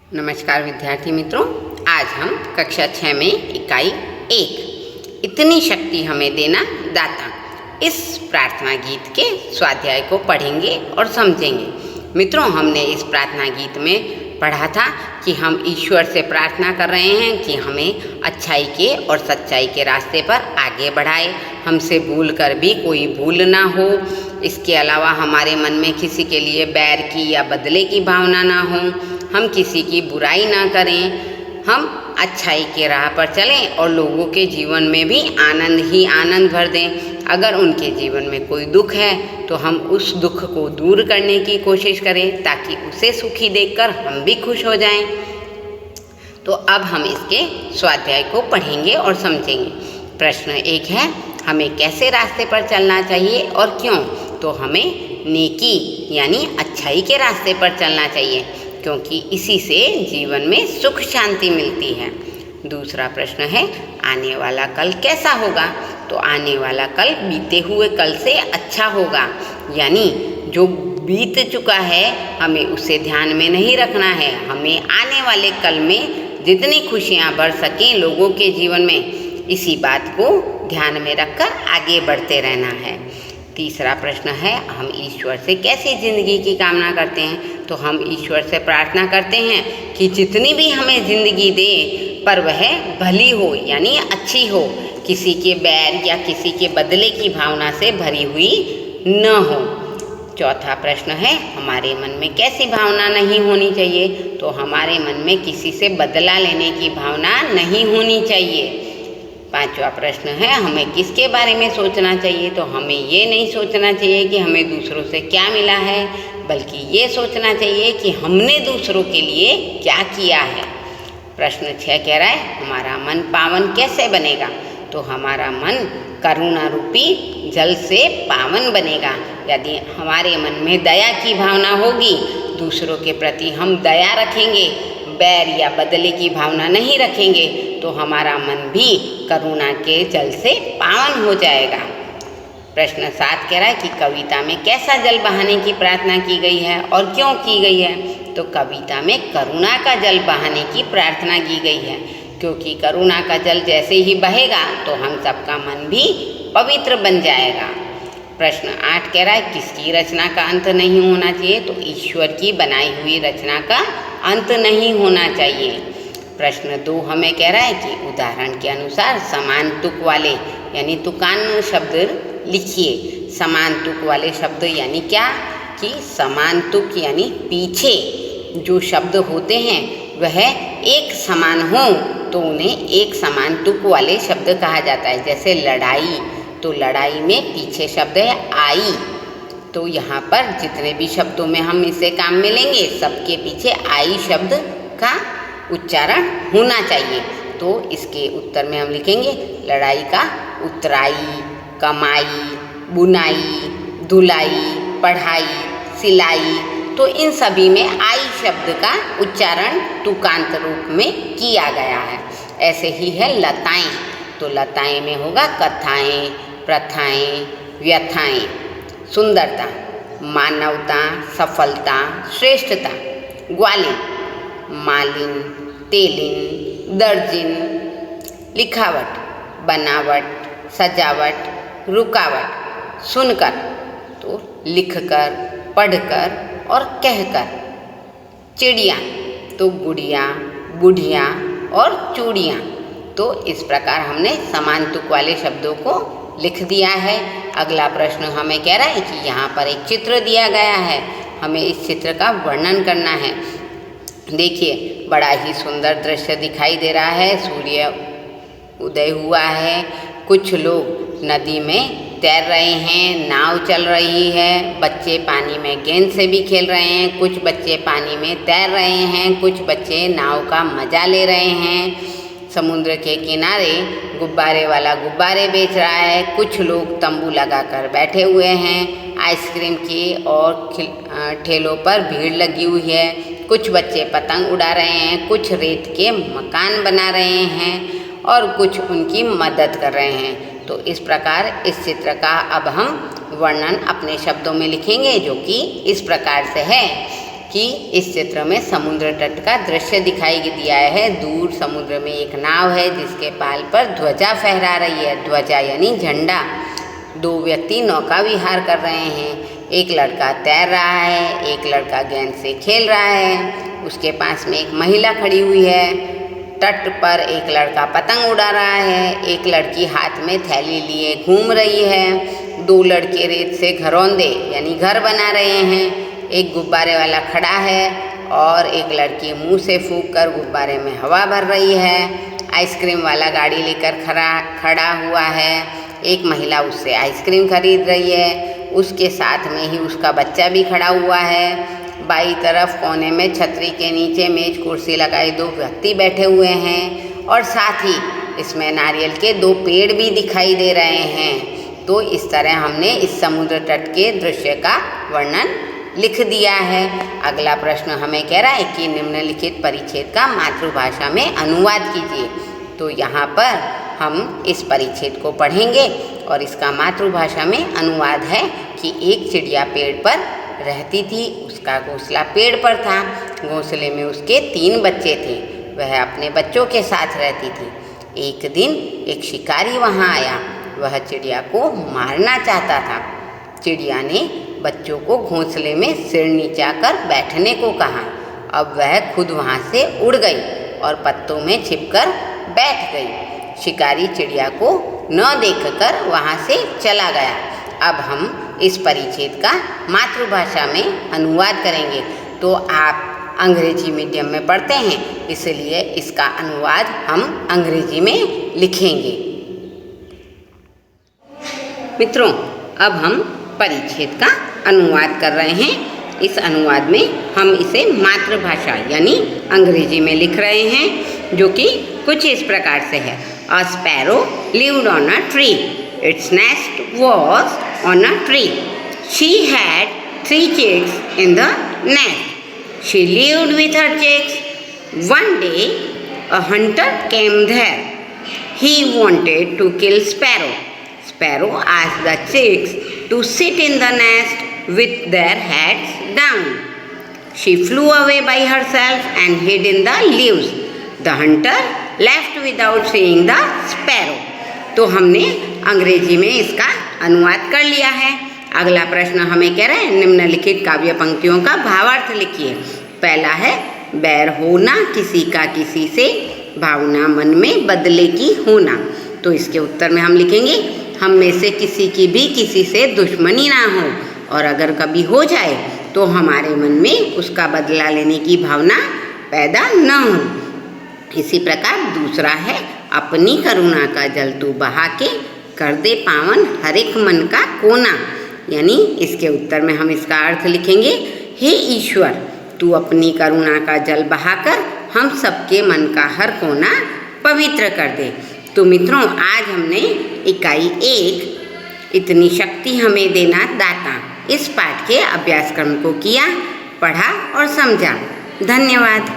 नमस्कार विद्यार्थी मित्रों, आज हम कक्षा 6 में इकाई 1 इतनी शक्ति हमें देना दाता इस प्रार्थना गीत के स्वाध्याय को पढ़ेंगे और समझेंगे। मित्रों, हमने इस प्रार्थना गीत में पढ़ा था कि हम ईश्वर से प्रार्थना कर रहे हैं कि हमें अच्छाई के और सच्चाई के रास्ते पर आगे बढ़ाए, हमसे भूल कर भी कोई भूल ना हो। इसके अलावा हमारे मन में किसी के लिए बैर की या बदले की भावना ना हो, हम किसी की बुराई ना करें, हम अच्छाई के राह पर चलें और लोगों के जीवन में भी आनंद ही आनंद भर दें। अगर उनके जीवन में कोई दुख है तो हम उस दुख को दूर करने की कोशिश करें ताकि उसे सुखी देखकर हम भी खुश हो जाएं। तो अब हम इसके स्वाध्याय को पढ़ेंगे और समझेंगे। प्रश्न 1 है, हमें कैसे रास्ते पर चलना चाहिए और क्यों? तो हमें नेकी यानी अच्छाई के रास्ते पर चलना चाहिए, क्योंकि इसी से जीवन में सुख शांति मिलती है। दूसरा प्रश्न है, आने वाला कल कैसा होगा? तो आने वाला कल बीते हुए कल से अच्छा होगा, यानी जो बीत चुका है हमें उसे ध्यान में नहीं रखना है। हमें आने वाले कल में जितनी खुशियाँ बढ़ सकें लोगों के जीवन में, इसी बात को ध्यान में रखकर आगे बढ़ते रहना है। तीसरा प्रश्न है, हम ईश्वर से कैसी ज़िंदगी की कामना करते हैं? तो हम ईश्वर से प्रार्थना करते हैं कि जितनी भी हमें ज़िंदगी दे पर वह भली हो यानी अच्छी हो, किसी के बैर या किसी के बदले की भावना से भरी हुई न हो। चौथा प्रश्न है, हमारे मन में कैसी भावना नहीं होनी चाहिए? तो हमारे मन में किसी से बदला लेने की भावना नहीं होनी चाहिए। पांचवा प्रश्न है, हमें किसके बारे में सोचना चाहिए? तो हमें ये नहीं सोचना चाहिए कि हमें दूसरों से क्या मिला है, बल्कि ये सोचना चाहिए कि हमने दूसरों के लिए क्या किया है। प्रश्न 6 कह रहा है, हमारा मन पावन कैसे बनेगा? तो हमारा मन करुणा रूपी जल से पावन बनेगा। यदि हमारे मन में दया की भावना होगी, दूसरों के प्रति हम दया रखेंगे, बैर या बदले की भावना नहीं रखेंगे, तो हमारा मन भी करुणा के जल से पावन हो जाएगा। प्रश्न 7 कह रहा है कि कविता में कैसा जल बहाने की प्रार्थना की गई है और क्यों की गई है? तो कविता में करुणा का जल बहाने की प्रार्थना की गई है, क्योंकि करुणा का जल जैसे ही बहेगा तो हम सबका मन भी पवित्र बन जाएगा। प्रश्न 8 कह रहा है, किसकी रचना का अंत नहीं होना चाहिए? तो ईश्वर की बनाई हुई रचना का अंत नहीं होना चाहिए। प्रश्न 2 हमें कह रहा है कि उदाहरण के अनुसार समान तुक वाले यानी तुकान शब्द लिखिए। समान तुक वाले शब्द यानी क्या? कि समान तुक यानी पीछे जो शब्द होते हैं वह एक समान हो तो उन्हें एक समान तुक वाले शब्द कहा जाता है। जैसे लड़ाई, तो लड़ाई में पीछे शब्द है आई, तो यहाँ पर जितने भी शब्दों में हम इसे काम में लेंगे सबके पीछे आई शब्द का उच्चारण होना चाहिए। तो इसके उत्तर में हम लिखेंगे लड़ाई का उतराई, कमाई, बुनाई, धुलाई, पढ़ाई, सिलाई। तो इन सभी में आई शब्द का उच्चारण तुकांत रूप में किया गया है। ऐसे ही है लताएं, तो लताएं में होगा कथाएं, प्रथाएं, व्यथाएं। सुंदरता, मानवता, सफलता, श्रेष्ठता। ग्वालिन, मालिन, तेलिन, दर्जिन। लिखावट, बनावट, सजावट, रुकावट। सुनकर, तो लिखकर, पढ़कर और कहकर। चिड़िया, तो गुड़िया, बुढ़िया और चूड़ियाँ। तो इस प्रकार हमने समान तुक वाले शब्दों को लिख दिया है। अगला प्रश्न हमें कह रहा है कि यहाँ पर एक चित्र दिया गया है, हमें इस चित्र का वर्णन करना है। देखिए, बड़ा ही सुंदर दृश्य दिखाई दे रहा है। सूर्य उदय हुआ है, कुछ लोग नदी में तैर रहे हैं, नाव चल रही है, बच्चे पानी में गेंद से भी खेल रहे हैं, कुछ बच्चे पानी में तैर रहे हैं, कुछ बच्चे नाव का मजा ले रहे हैं। समुद्र के किनारे गुब्बारे वाला गुब्बारे बेच रहा है, कुछ लोग तंबू लगाकर बैठे हुए हैं। आइसक्रीम की और ठेलों पर भीड़ लगी हुई है, कुछ बच्चे पतंग उड़ा रहे हैं, कुछ रेत के मकान बना रहे हैं और कुछ उनकी मदद कर रहे हैं। तो इस प्रकार इस चित्र का अब हम वर्णन अपने शब्दों में लिखेंगे, जो कि इस प्रकार से है। कि इस चित्र में समुद्र तट का दृश्य दिखाई दिया है। दूर समुद्र में एक नाव है जिसके पाल पर ध्वजा फहरा रही है। ध्वजा यानी झंडा। दो व्यक्ति नौका विहार कर रहे हैं। एक लड़का तैर रहा है, एक लड़का गेंद से खेल रहा है। उसके पास में एक महिला खड़ी हुई है। तट पर एक लड़का पतंग उड़ा रहा है। एक लड़की हाथ में थैली लिए घूम रही है। दो लड़के रेत से घरौंदे यानी घर बना रहे हैं। एक गुब्बारे वाला खड़ा है और एक लड़की मुंह से फूंक कर गुब्बारे में हवा भर रही है। आइसक्रीम वाला गाड़ी लेकर खड़ा हुआ है। एक महिला उससे आइसक्रीम खरीद रही है। उसके साथ में ही उसका बच्चा भी खड़ा हुआ है। बाईं तरफ कोने में छतरी के नीचे मेज कुर्सी लगाए दो व्यक्ति बैठे हुए हैं और साथ ही इसमें नारियल के दो पेड़ भी दिखाई दे रहे हैं। तो इस तरह हमने इस समुद्र तट के दृश्य का वर्णन लिख दिया है। अगला प्रश्न हमें कह रहा है कि निम्नलिखित परिच्छेद का मातृभाषा में अनुवाद कीजिए। तो यहाँ पर हम इस परिच्छेद को पढ़ेंगे और इसका मातृभाषा में अनुवाद है कि एक चिड़िया पेड़ पर रहती थी। उसका घोंसला पेड़ पर था। घोंसले में उसके 3 बच्चे थे। वह अपने बच्चों के साथ रहती थी। एक दिन एक शिकारी वहाँ आया। वह चिड़िया को मारना चाहता था। चिड़िया ने बच्चों को घोंसले में सिर नीचा कर बैठने को कहा। अब वह खुद वहाँ से उड़ गई और पत्तों में छिपकर बैठ गई। शिकारी चिड़िया को न देखकर वहाँ से चला गया। अब हम इस परिच्छेद का मातृभाषा में अनुवाद करेंगे। तो आप अंग्रेजी मीडियम में पढ़ते हैं, इसलिए इसका अनुवाद हम अंग्रेजी में लिखेंगे। मित्रों, अब हम परिच्छेद का अनुवाद कर रहे हैं। इस अनुवाद में हम इसे मातृभाषा यानी अंग्रेजी में लिख रहे हैं, जो कि कुछ इस प्रकार से है। अ sparrow lived on a tree. Its nest was on a tree. She had 3 chicks in the nest. She lived with her chicks. One day, a hunter came there. He wanted to kill Sparrow. Sparrow asked the chicks to sit in the nest with their heads down. She flew away by herself and hid in the leaves. The hunter left without seeing the sparrow. तो हमने अंग्रेजी में इसका अनुवाद कर लिया है। अगला प्रश्न हमें कह रहा है निम्नलिखित काव्य पंक्तियों का भावार्थ लिखिए। पहला है बैर होना किसी का किसी से, भावना मन में बदले की होना। तो इसके उत्तर में हम लिखेंगे हम में से किसी की भी किसी से दुश्मनी ना हो, और अगर कभी हो जाए तो हमारे मन में उसका बदला लेने की भावना पैदा न हो। इसी प्रकार दूसरा है अपनी करुणा का जल तू बहा के, कर दे पावन हर एक मन का कोना। यानी इसके उत्तर में हम इसका अर्थ लिखेंगे हे ईश्वर, तू अपनी करुणा का जल बहाकर हम सबके मन का हर कोना पवित्र कर दे। तो मित्रों, आज हमने इकाई 1 इतनी शक्ति हमें देना दाता इस पाठ के अभ्यासक्रम को किया, पढ़ा और समझा। धन्यवाद।